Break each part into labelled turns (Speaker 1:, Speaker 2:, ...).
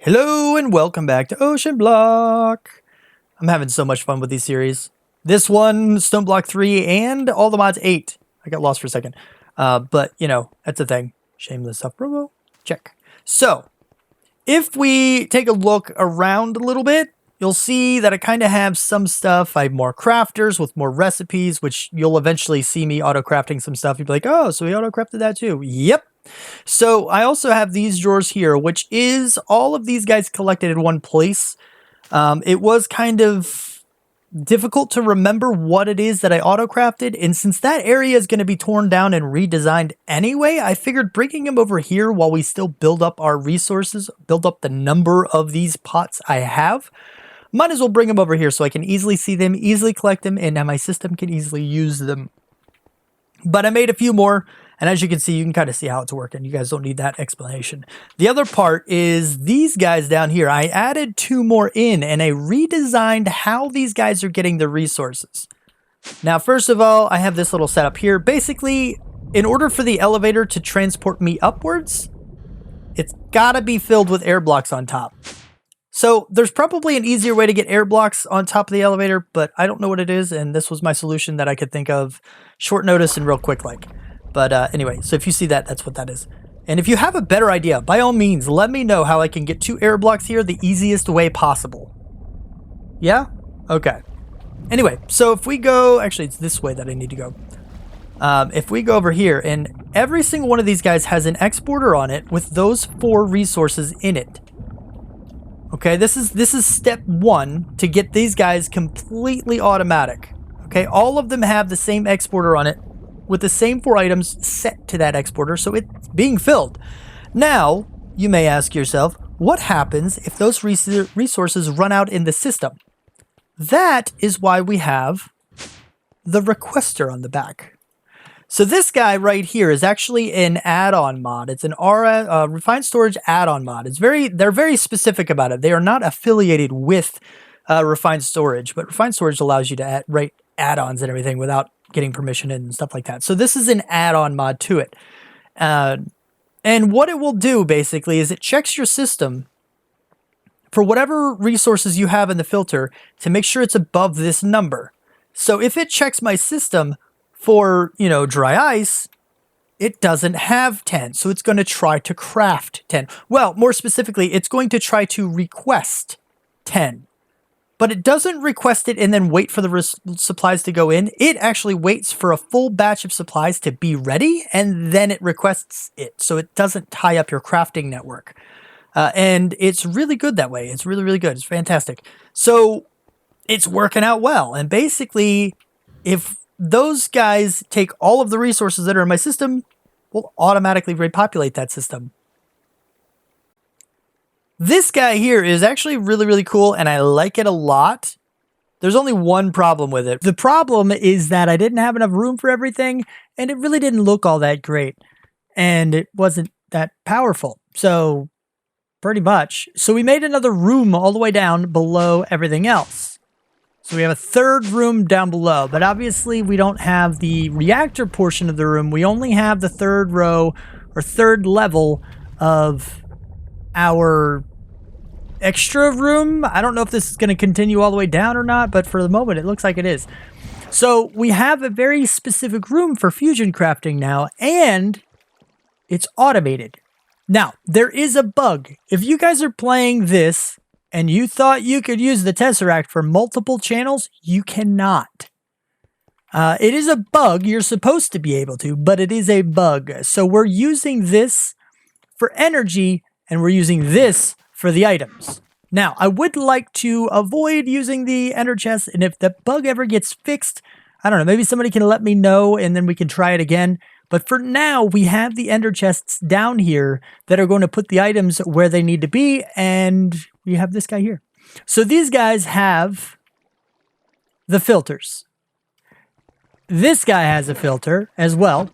Speaker 1: Hello and welcome back to Oceanblock. I'm having so much fun with these series. This one, Stone Block 3, and all the mods 8. I got lost for a second. But, you know, that's the thing. Shameless self-promo. Check. So, if we take a look around a little bit, you'll see that I kind of have some stuff. I have more crafters with more recipes, which you'll eventually see me auto-crafting some stuff. You'll be like, oh, so we auto-crafted that too. Yep. So I also have these drawers here, which is all of these guys collected in one place. It was kind of difficult to remember what it is that I auto-crafted, and since that area is going to be torn down and redesigned anyway, I figured bringing them over here while we still build up our resources, build up the number of these pots I have, might as well bring them over here so I can easily see them, easily collect them, and now my system can easily use them. But I made a few more. And as you can see, you can kind of see how it's working. You guys don't need that explanation. The other part is these guys down here. I added 2 more in, and I redesigned how these guys are getting the resources. Now, first of all, I have this little setup here. Basically, in order for the elevator to transport me upwards, it's got to be filled with air blocks on top. So there's probably an easier way to get air blocks on top of the elevator, but I don't know what it is, and this was my solution that I could think of short notice and real quick like. But anyway, so if you see that, that's what that is. And if you have a better idea, by all means, let me know how I can get 2 air blocks here the easiest way possible. Yeah? Okay. Anyway, so if we go... Actually, it's this way that I need to go. If we go over here, and every single one of these guys has an exporter on it with those 4 resources in it. Okay, this is step 1 to get these guys completely automatic. Okay, all of them have the same exporter on it, with the same 4 items set to that exporter, so it's being filled. Now, you may ask yourself, what happens if those resources run out in the system? That is why we have the requester on the back. So this guy right here is actually an add-on mod. It's an refined storage add-on mod. They're very specific about it. They are not affiliated with refined storage, but refined storage allows you to write add-ons and everything without getting permission and stuff like that. So this is an add-on mod to it. And what it will do basically is it checks your system for whatever resources you have in the filter to make sure it's above this number. So if it checks my system for, you know, dry ice, it doesn't have 10. So it's going to try to craft 10. Well, more specifically, it's going to try to request 10. But it doesn't request it and then wait for the supplies to go in. It actually waits for a full batch of supplies to be ready, and then it requests it. So it doesn't tie up your crafting network. And it's really good that way. It's really, really good. It's fantastic. So it's working out well. And basically, if those guys take all of the resources that are in my system, we'll automatically repopulate that system. This guy here is actually really, really cool, and I like it a lot. There's only one problem with it. The problem is that I didn't have enough room for everything, and it really didn't look all that great. And it wasn't that powerful. So, pretty much. So we made another room all the way down below everything else. So we have a 3rd room down below, but obviously we don't have the reactor portion of the room. We only have the 3rd row or 3rd level of our extra room. I don't know if this is going to continue all the way down or not, but for the moment it looks like it is. So we have a very specific room for fusion crafting now, and it's automated. Now, there is a bug. If you guys are playing this and you thought you could use the Tesseract for multiple channels, you cannot. It is a bug. You're supposed to be able to, but it is a bug. So we're using this for energy, and we're using this for the items. Now, I would like to avoid using the ender chest, and if the bug ever gets fixed, I don't know, maybe somebody can let me know, and then we can try it again. But for now, we have the ender chests down here that are going to put the items where they need to be, and we have this guy here. So these guys have the filters. This guy has a filter as well.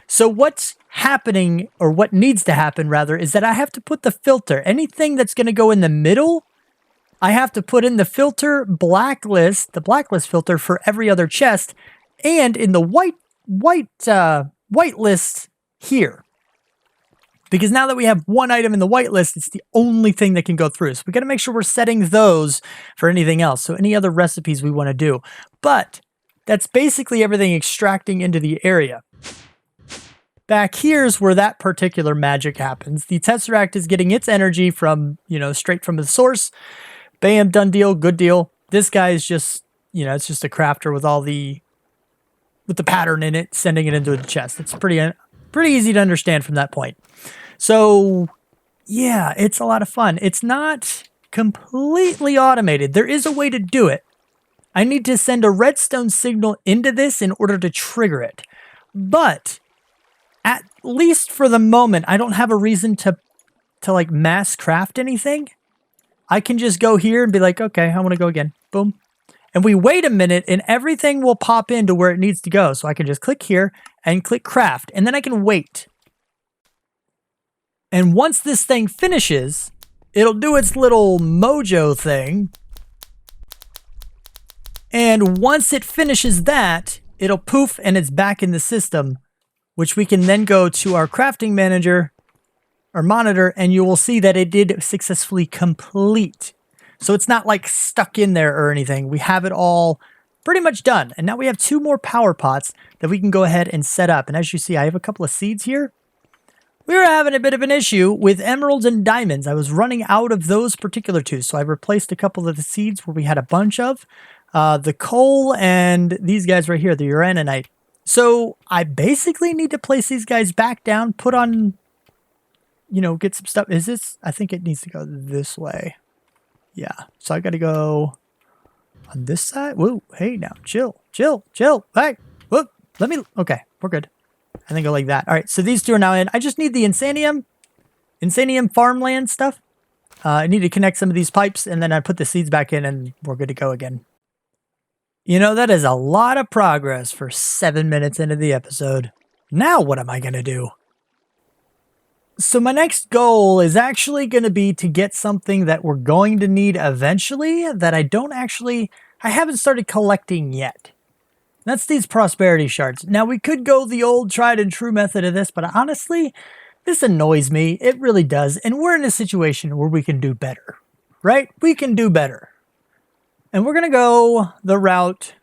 Speaker 1: So what's happening, or what needs to happen rather, is that I have to put the filter. Anything that's going to go in the middle, I have to put in the filter blacklist, the blacklist filter for every other chest, and in the white list here. Because now that we have one item in the whitelist, it's the only thing that can go through. So we got to make sure we're setting those for anything else. So any other recipes we want to do. But that's basically everything extracting into the area. Back here's where that particular magic happens. The Tesseract is getting its energy from, straight from the source. Bam, done deal, good deal. This guy is just, it's just a crafter with with the pattern in it, sending it into the chest. It's pretty easy to understand from that point. So, yeah, it's a lot of fun. It's not completely automated. There is a way to do it. I need to send a redstone signal into this in order to trigger it. But at least for the moment, I don't have a reason to like mass craft anything. I can just go here and be like, okay, I want to go again. Boom. And we wait a minute and everything will pop into where it needs to go. So I can just click here and click craft, and then I can wait. And once this thing finishes, it'll do its little mojo thing. And once it finishes that, it'll poof and it's back in the system, which we can then go to our crafting manager or monitor, and you will see that it did successfully complete. So it's not like stuck in there or anything. We have it all pretty much done. And now we have 2 more power pots that we can go ahead and set up. And as you see, I have a couple of seeds here. We were having a bit of an issue with emeralds and diamonds. I was running out of those particular 2. So I replaced a couple of the seeds where we had a bunch of the coal and these guys right here, the Uraninite. So I basically need to place these guys back down, put on, get some stuff. Is this? I think it needs to go this way. Yeah. So I got to go on this side. Whoa. Hey, now chill. Hey, whoop. Okay, we're good. And then go like that. All right. So these 2 are now in. I just need the Insanium farmland stuff. I need to connect some of these pipes, and then I put the seeds back in and we're good to go again. That is a lot of progress for 7 minutes into the episode. Now what am I going to do? So my next goal is actually going to be to get something that we're going to need eventually that I haven't started collecting yet. That's these prosperity shards. Now we could go the old tried and true method of this, but honestly, this annoys me. It really does. And we're in a situation where we can do better, right? We can do better. And we're going to go the route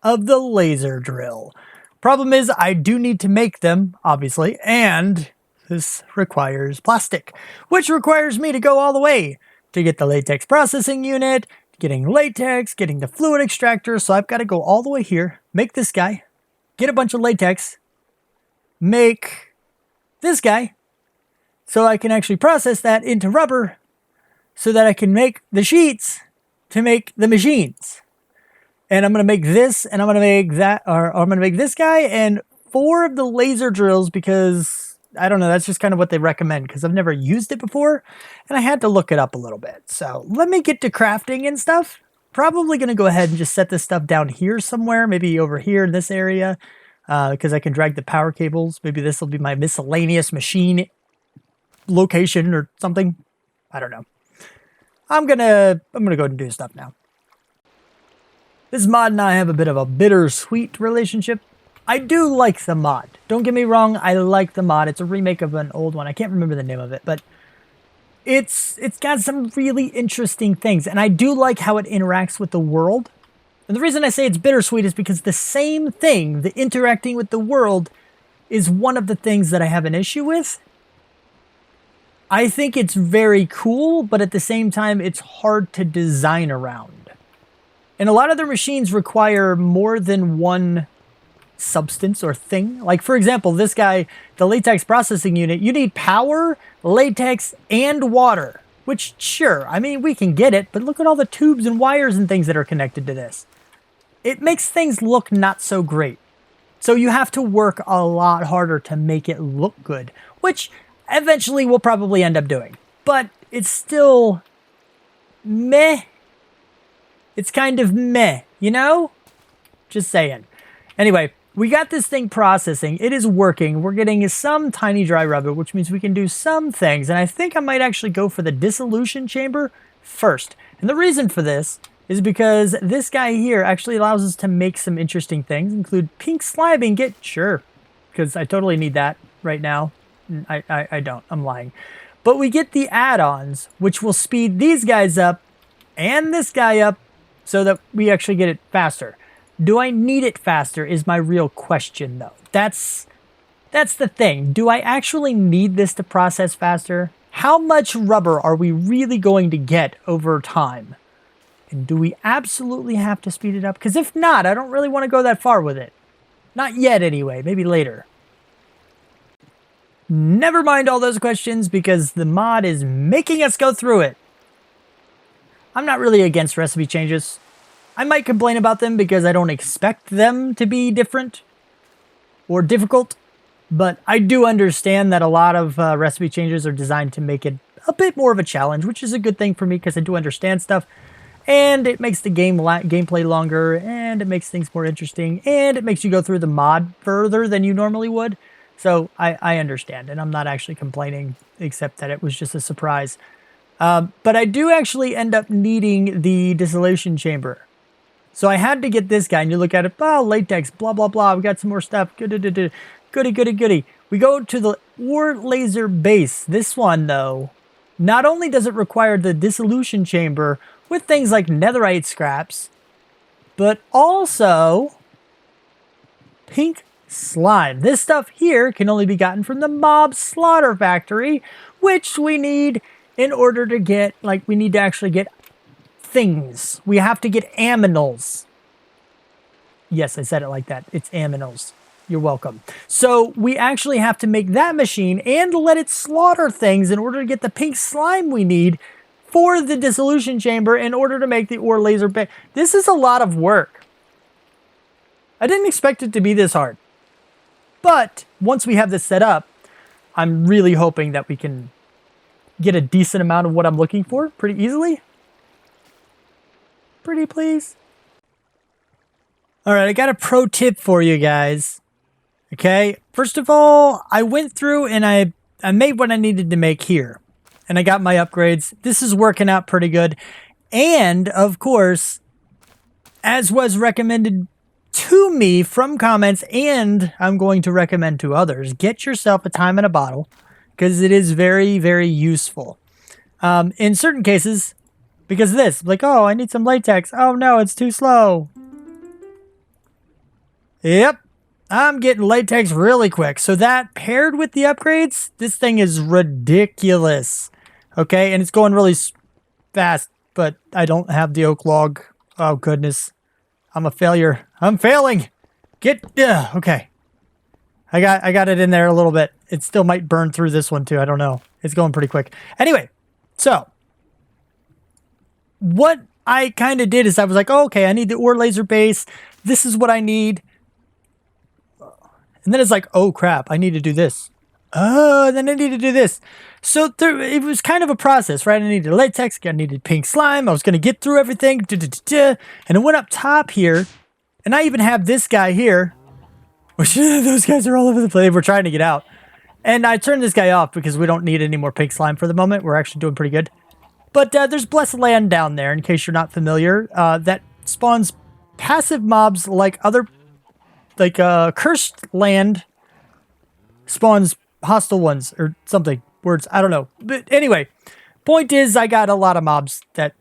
Speaker 1: of the laser drill. Problem is, I do need to make them, obviously, and this requires plastic, which requires me to go all the way to get the latex processing unit, getting latex, getting the fluid extractor. So I've got to go all the way here, make this guy, get a bunch of latex, make this guy, so I can actually process that into rubber so that I can make the sheets to make the machines. And I'm going to make this, and I'm going to make that, or I'm going to make this guy and 4 of the laser drills because I don't know, that's just kind of what they recommend because I've never used it before and I had to look it up a little bit. So let me get to crafting and stuff. Probably going to go ahead and just set this stuff down here somewhere, maybe over here in this area because I can drag the power cables. Maybe this will be my miscellaneous machine location or something. I don't know. I'm gonna go ahead and do stuff now. This mod and I have a bit of a bittersweet relationship. I do like the mod. Don't get me wrong, I like the mod. It's a remake of an old one. I can't remember the name of it, but it's got some really interesting things. And I do like how it interacts with the world. And the reason I say it's bittersweet is because the same thing, the interacting with the world, is one of the things that I have an issue with. I think it's very cool, but at the same time, it's hard to design around. And a lot of their machines require more than one substance or thing. Like, for example, this guy, the latex processing unit, you need power, latex, and water. Which, sure, I mean, we can get it, but look at all the tubes and wires and things that are connected to this. It makes things look not so great. So you have to work a lot harder to make it look good, which eventually we'll probably end up doing. But it's still meh. It's kind of meh, you know? Just saying. Anyway, we got this thing processing. It is working. We're getting some tiny dry rubber, which means we can do some things. And I think I might actually go for the dissolution chamber first. And the reason for this is because this guy here actually allows us to make some interesting things, include pink slime ingot. Sure, because I totally need that right now. I don't. I'm lying. But we get the add-ons, which will speed these guys up and this guy up so that we actually get it faster. Do I need it faster is my real question, though. That's the thing. Do I actually need this to process faster? How much rubber are we really going to get over time? And do we absolutely have to speed it up? Because if not, I don't really want to go that far with it. Not yet, anyway. Maybe later. Never mind all those questions because the mod is making us go through it. I'm not really against recipe changes. I might complain about them because I don't expect them to be different or difficult. But I do understand that a lot of recipe changes are designed to make it a bit more of a challenge, which is a good thing for me because I do understand stuff. And it makes the gameplay longer, and it makes things more interesting, and it makes you go through the mod further than you normally would. So I understand, and I'm not actually complaining, except that it was just a surprise. But I do actually end up needing the dissolution chamber. So I had to get this guy, and you look at it, oh, latex, blah, blah, blah. We got some more stuff. Goody, goody, goody. We go to the ore laser base. This one, though, not only does it require the dissolution chamber with things like netherite scraps, but also pink slime. This stuff here can only be gotten from the mob slaughter factory, which we need in order to get, like, we need to actually get things. We have to get aminals. Yes, I said it like that. It's aminals. You're welcome. So we actually have to make that machine and let it slaughter things in order to get the pink slime we need for the dissolution chamber in order to make the ore laser base. This is a lot of work. I didn't expect it to be this hard. But once we have this set up, I'm really hoping that we can get a decent amount of what I'm looking for pretty easily. Pretty please. All right, I got a pro tip for you guys. Okay, first of all, I went through and I made what I needed to make here. And I got my upgrades. This is working out pretty good. And, of course, as was recommended to me from comments, and I'm going to recommend to others, get yourself a time in a bottle because it is very, very useful. In certain cases, because of this, like, oh, I need some latex. Oh, no, it's too slow. Yep. I'm getting latex really quick. So that paired with the upgrades, this thing is ridiculous. Okay, and it's going really fast, but I don't have the oak log. Oh, goodness. I'm a failure. I'm failing. Okay. I got it in there a little bit. It still might burn through this one, too. I don't know. It's going pretty quick. Anyway, so what I kind of did is I was like, oh, okay, I need the ore laser base. This is what I need. And then it's like, oh, crap, I need to do this. Oh, and then I need to do this. So it was kind of a process, right? I needed latex, I needed pink slime. I was going to get through everything. And it went up top here. And I even have this guy here. Which, those guys are all over the place. We're trying to get out. And I turned this guy off because we don't need any more pink slime for the moment. We're actually doing pretty good. But there's Blessed Land down there, in case you're not familiar. That spawns passive mobs like other... Like, Cursed Land spawns hostile ones or something. Words, I don't know. But anyway, point is I got a lot of mobs that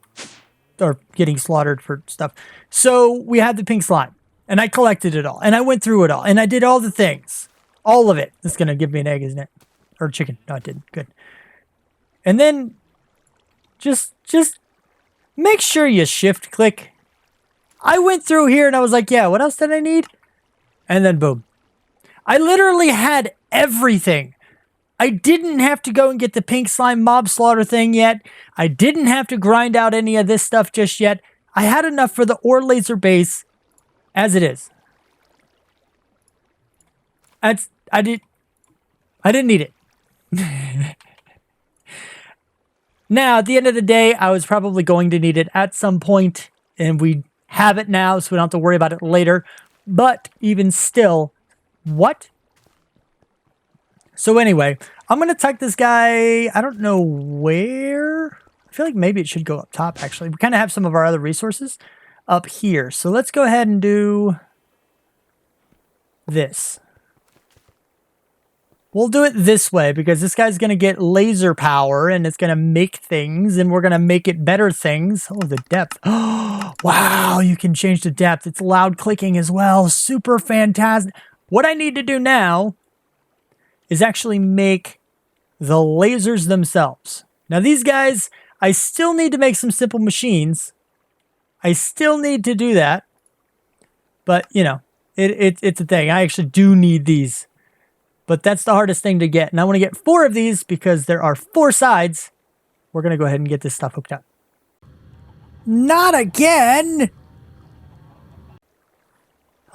Speaker 1: are getting slaughtered for stuff. So we had the pink slime. And I collected it all. And I went through it all. And I did all the things. All of it. It's going to give me an egg, isn't it? Or chicken. No, it didn't. Good. And then just make sure you shift click. I went through here and I was like, yeah, what else did I need? And then boom. I literally had everything. I didn't have to go and get the pink slime mob slaughter thing yet. I didn't have to grind out any of this stuff just yet. I had enough for the ore laser base as it is. I didn't need it. Now, at the end of the day, I was probably going to need it at some point, and we have it now, so we don't have to worry about it later. But even still, what? So anyway, I'm going to tuck this guy, I don't know where. I feel like maybe it should go up top, actually. We kind of have some of our other resources up here. So let's go ahead and do this. We'll do it this way because this guy's going to get laser power and it's going to make things and we're going to make it better things. Oh, the depth. Oh, wow. You can change the depth. It's loud clicking as well. Super fantastic. What I need to do now is actually make the lasers themselves. Now these guys, I still need to make some simple machines. I still need to do that. But, you know, it's a thing. I actually do need these. But that's the hardest thing to get. And I want to get 4 of these because there are 4 sides. We're going to go ahead and get this stuff hooked up. Not again!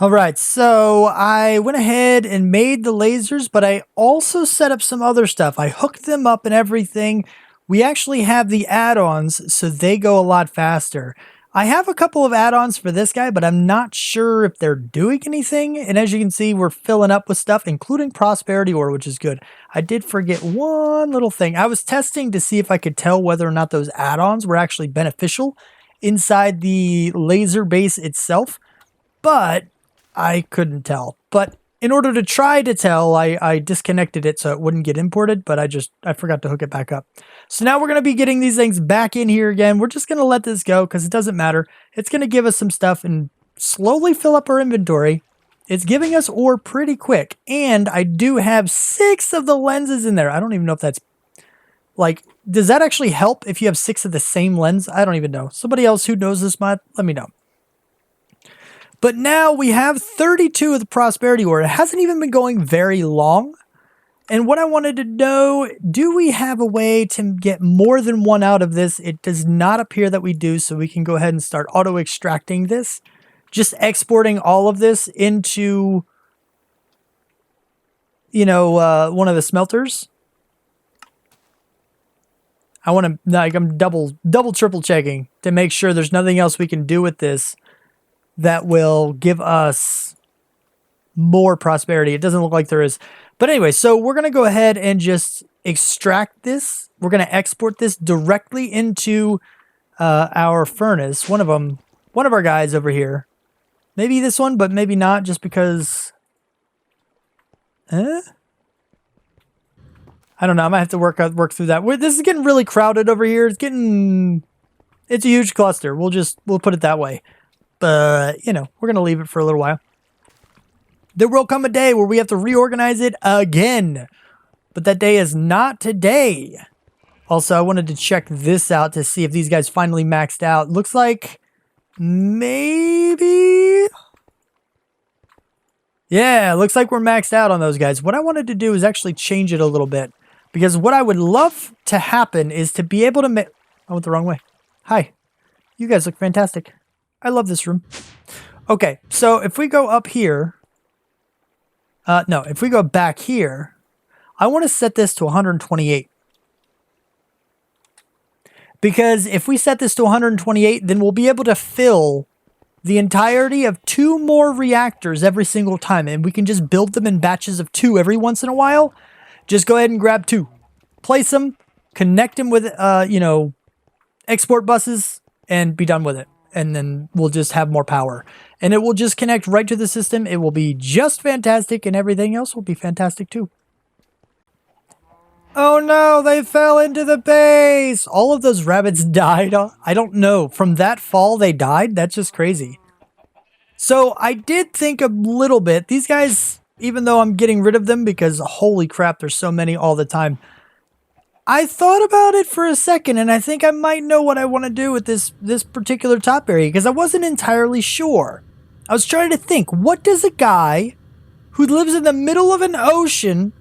Speaker 1: Alright, so I went ahead and made the lasers, but I also set up some other stuff. I hooked them up and everything. We actually have the add-ons, so they go a lot faster. I have a couple of add-ons for this guy, but I'm not sure if they're doing anything. And as you can see, we're filling up with stuff, including Prosperity Ore, which is good. I did forget one little thing. I was testing to see if I could tell whether or not those add-ons were actually beneficial inside the laser base itself, but I couldn't tell. But in order to try to tell, I disconnected it so it wouldn't get imported, but I forgot to hook it back up. So now we're going to be getting these things back in here again. We're just going to let this go because it doesn't matter. It's going to give us some stuff and slowly fill up our inventory. It's giving us ore pretty quick. And I do have 6 of the lenses in there. I don't even know if that's like, does that actually help if you have 6 of the same lens? I don't even know. Somebody else who knows this mod, let me know. But now we have 32 of the Prosperity Ore. It hasn't even been going very long. And what I wanted to know, do we have a way to get more than 1 out of this? It does not appear that we do, so we can go ahead and start auto-extracting this. Just exporting all of this into, you know, one of the smelters. I want to, like, I'm double, triple checking to make sure there's nothing else we can do with this that will give us more prosperity. It doesn't look like there is. But anyway, so we're going to go ahead and just extract this. We're going to export this directly into our furnace. One of our guys over here. Maybe this one, but maybe not, just because... I don't know. I might have to work through that. This is getting really crowded over here. It's a huge cluster. We'll put it that way. But, you know, we're going to leave it for a little while. There will come a day where we have to reorganize it again. But that day is not today. Also, I wanted to check this out to see if these guys finally maxed out. Looks like maybe... Yeah, looks like we're maxed out on those guys. What I wanted to do is actually change it a little bit. Because what I would love to happen is to be able to make... I went the wrong way. Hi. You guys look fantastic. I love this room. Okay, so if we go up here... no, if we go back here, I want to set this to 128. Because if we set this to 128, then we'll be able to fill the entirety of 2 more reactors every single time. And we can just build them in batches of 2 every once in a while. Just go ahead and grab 2. Place them, connect them with, you know, export buses, and be done with it. And then we'll just have more power. And it will just connect right to the system. It will be just fantastic, and everything else will be fantastic too. Oh no, they fell into the base! All of those rabbits died. I don't know. From that fall, they died? That's just crazy. So I did think a little bit. These guys, even though I'm getting rid of them because holy crap, there's so many all the time. I thought about it for a second, and I think I might know what I want to do with this particular top area, because I wasn't entirely sure. I was trying to think, what does a guy who lives in the middle of an ocean,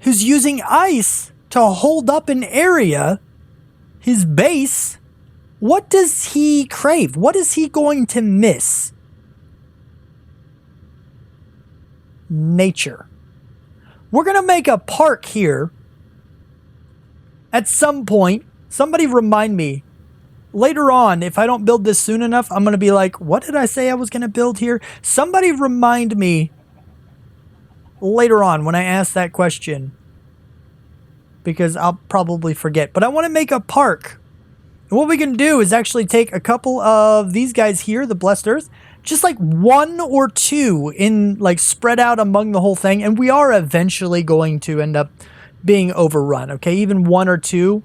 Speaker 1: who's using ice to hold up an area, his base, what does he crave? What is he going to miss? Nature. We're going to make a park here. At some point, somebody remind me. Later on, if I don't build this soon enough, I'm going to be like, what did I say I was going to build here? Somebody remind me later on when I ask that question. Because I'll probably forget. But I want to make a park. And what we can do is actually take a couple of these guys here, the Blessed Earth, just like 1 or 2 in like spread out among the whole thing. And we are eventually going to end up being overrun. Okay. Even 1 or 2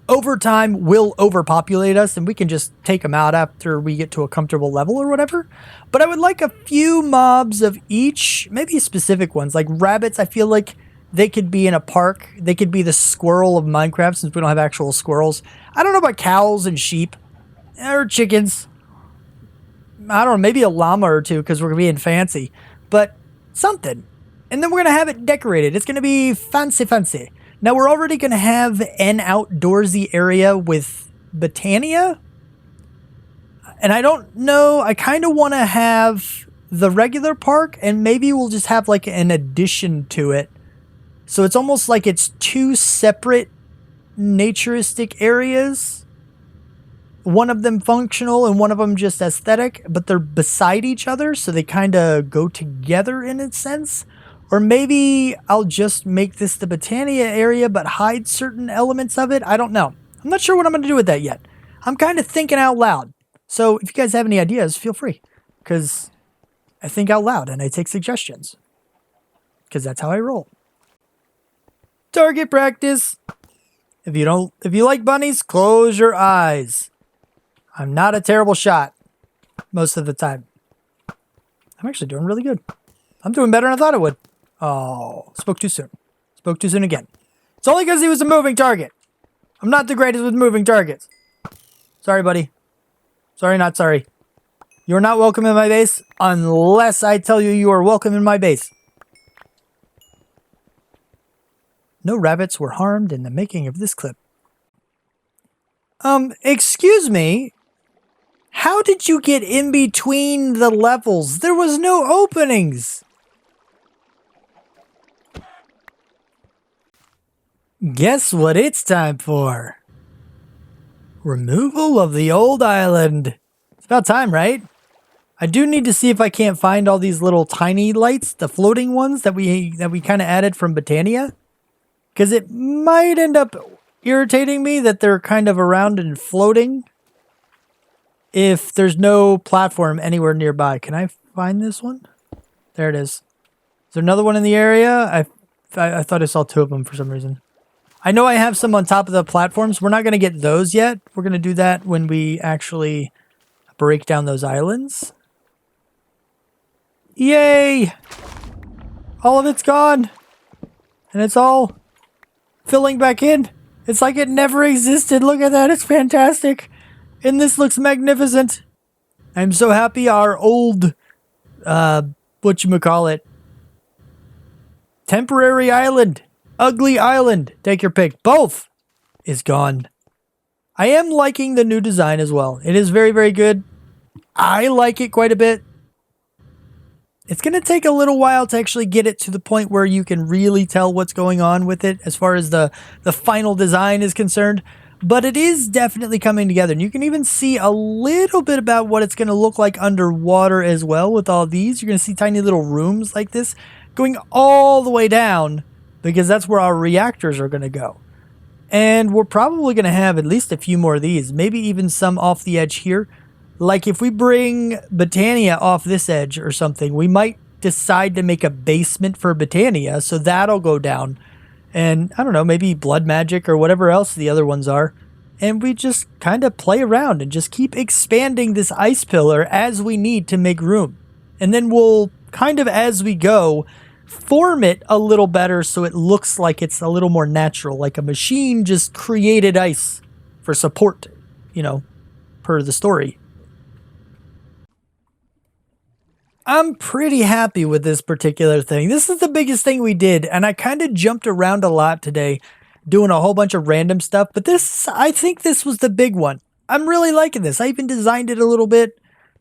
Speaker 1: over time will overpopulate us, and we can just take them out after we get to a comfortable level or whatever. But I would like a few mobs of each, maybe specific ones. Like rabbits, I feel like they could be in a park. They could be the squirrel of Minecraft, since we don't have actual squirrels. I don't know about cows and sheep or chickens. I don't know, maybe a llama or 2 because we're being fancy, but something. And then we're going to have it decorated. It's going to be fancy. Now, we're already going to have an outdoorsy area with Botania. And I don't know. I kind of want to have the regular park, and maybe we'll just have like an addition to it. So it's almost like it's 2 separate naturistic areas. One of them functional and one of them just aesthetic, but they're beside each other, so they kind of go together in a sense. Or maybe I'll just make this the Botania area, but hide certain elements of it. I don't know. I'm not sure what I'm going to do with that yet. I'm kind of thinking out loud. So if you guys have any ideas, feel free. Because I think out loud and I take suggestions. Because that's how I roll. Target practice. If you like bunnies, close your eyes. I'm not a terrible shot most of the time. I'm actually doing really good. I'm doing better than I thought I would. Oh, spoke too soon. Spoke too soon again. It's only because he was a moving target. I'm not the greatest with moving targets. Sorry, buddy. Sorry, not sorry. You're not welcome in my base unless I tell you you are welcome in my base. No rabbits were harmed in the making of this clip. Excuse me. How did you get in between the levels? There was no openings. Guess what it's time for? Removal of the old island. It's about time, right? I do need to see if I can't find all these little tiny lights, the floating ones that we kind of added from Botania. Because it might end up irritating me that they're kind of around and floating if there's no platform anywhere nearby. Can I find this one? There it is. Is there another one in the area? I thought I saw 2 of them for some reason. I know I have some on top of the platforms. We're not going to get those yet. We're going to do that when we actually break down those islands. Yay! All of it's gone. And it's all filling back in. It's like it never existed. Look at that. It's fantastic. And this looks magnificent. I'm so happy our old, whatchamacallit, temporary island, ugly island, take your pick, both, is gone. I am liking the new design as well. It is very, very good. I like it quite a bit. It's going to take a little while to actually get it to the point where you can really tell what's going on with it as far as the final design is concerned. But it is definitely coming together. And you can even see a little bit about what it's going to look like underwater as well with all these. You're going to see tiny little rooms like this going all the way down because that's where our reactors are going to go. And we're probably going to have at least a few more of these, maybe even some off the edge here. Like if we bring Botania off this edge or something, we might decide to make a basement for Botania. So that'll go down. And I don't know, maybe blood magic or whatever else the other ones are. And we just kind of play around and just keep expanding this ice pillar as we need to make room. And then we'll kind of, as we go, form it a little better so it looks like it's a little more natural, like a machine just created ice for support, you know, per the story. I'm pretty happy with this particular thing. This is the biggest thing we did, and I kind of jumped around a lot today doing a whole bunch of random stuff, but I think this was the big one. I'm really liking this. I even designed it a little bit,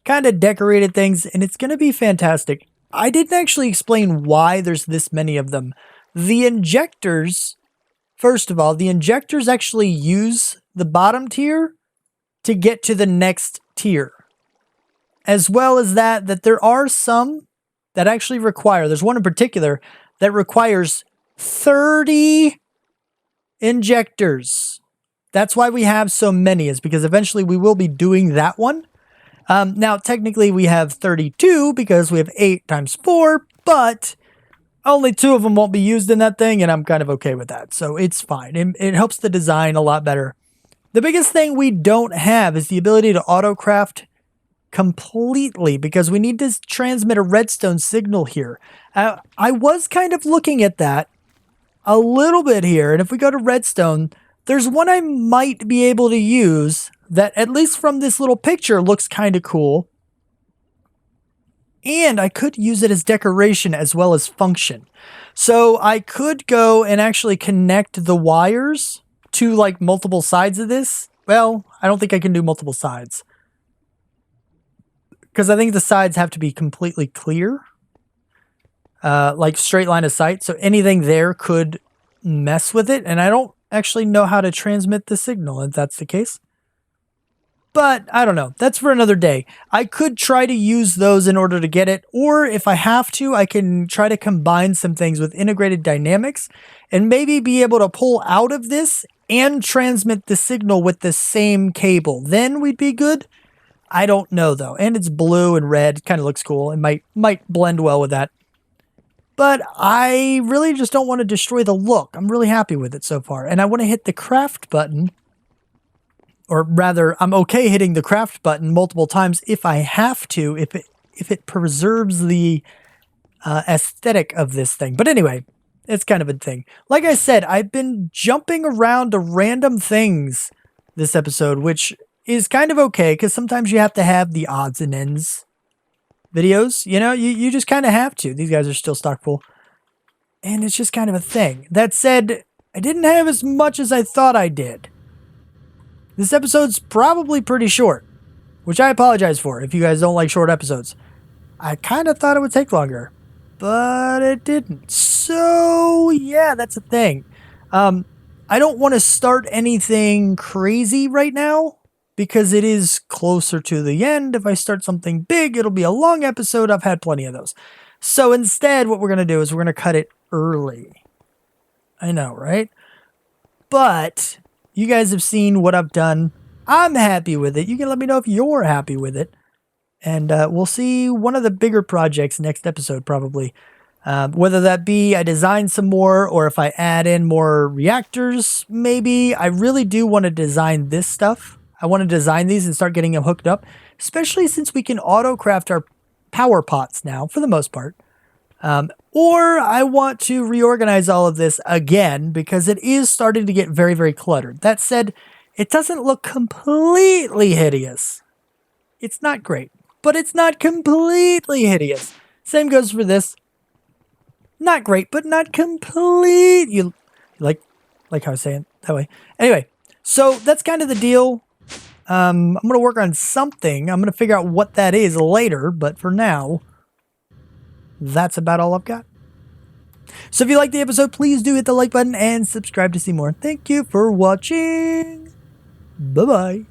Speaker 1: kind of decorated things, and it's going to be fantastic. I didn't actually explain why there's this many of them. The injectors, first of all, the injectors actually use the bottom tier to get to the next tier. As well as that there are some that actually require, there's one in particular that requires 30 injectors. That's why we have so many, is because eventually we will be doing that one. Now, technically, we have 32 because we have 8 times 4, but only 2 of them won't be used in that thing, and I'm kind of okay with that. So it's fine. It helps the design a lot better. The biggest thing we don't have is the ability to autocraft completely because we need to transmit a redstone signal here. I was kind of looking at that a little bit here, and if we go to redstone, there's one I might be able to use that, at least from this little picture, looks kind of cool. And I could use it as decoration as well as function. So I could go and actually connect the wires to like multiple sides of this. Well, I don't think I can do multiple sides, because I think the sides have to be completely clear, like straight line of sight. So anything there could mess with it. And I don't actually know how to transmit the signal if that's the case. But I don't know. That's for another day. I could try to use those in order to get it. Or if I have to, I can try to combine some things with integrated dynamics and maybe be able to pull out of this and transmit the signal with the same cable. Then we'd be good. I don't know though. And it's blue and red. Kind of looks cool. It might blend well with that. But I really just don't want to destroy the look. I'm really happy with it so far. And I want to hit the craft button. Or rather, I'm okay hitting the craft button multiple times if I have to, if it preserves the aesthetic of this thing. But anyway, it's kind of a thing. Like I said, I've been jumping around to random things this episode, which is kind of okay, because sometimes you have to have the odds and ends videos. You know, you just kind of have to. These guys are still stock full. And it's just kind of a thing. That said, I didn't have as much as I thought I did. This episode's probably pretty short, which I apologize for if you guys don't like short episodes. I kind of thought it would take longer, but it didn't. So, yeah, that's a thing. I don't want to start anything crazy right now because it is closer to the end. If I start something big, it'll be a long episode. I've had plenty of those. So instead, what we're going to do is we're going to cut it early. I know, right? But you guys have seen what I've done. I'm happy with it. You can let me know if you're happy with it. And we'll see one of the bigger projects next episode, probably. Whether that be I design some more, or if I add in more reactors, maybe. I really do want to design this stuff. I want to design these and start getting them hooked up. Especially since we can auto-craft our PowerPots now, for the most part. Or I want to reorganize all of this again because it is starting to get very, very cluttered. That said, it doesn't look completely hideous. It's not great, but it's not completely hideous. Same goes for this. Not great, but not complete. You like how I was saying that way. Anyway, so that's kind of the deal. I'm going to work on something. I'm going to figure out what that is later, but for now, that's about all I've got. So if you liked the episode, please do hit the like button and subscribe to see more. Thank you for watching. Bye-bye.